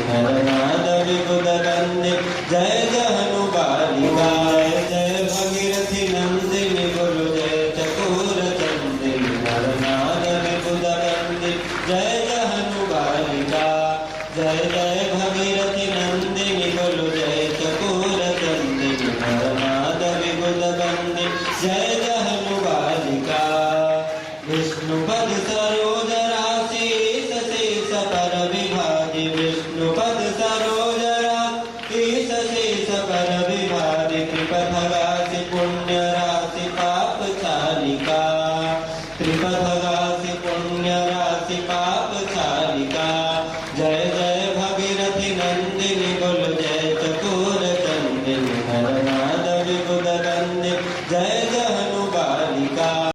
नरनाद विबुध वंदे जय जहनु बालिका जय भगीरथी नंदिनी बोलो जय चकोर चंदिनी नरनाद विबुध वंदे जय जहनु बालिका जय जय भगीरथी नंदिनी बोलो जय चकोर चंदिनी नरनाद विबुध वंदे जय जहनु बालिका विष्णुपद सरोज राशि शेष पर विभाति विष्णुपद सरोज राशि शेष पर विभाति त्रिपथगासि पुण्य राशि पाप चालिका त्रिपथगासि पुण्य राशि पाप चालिका जय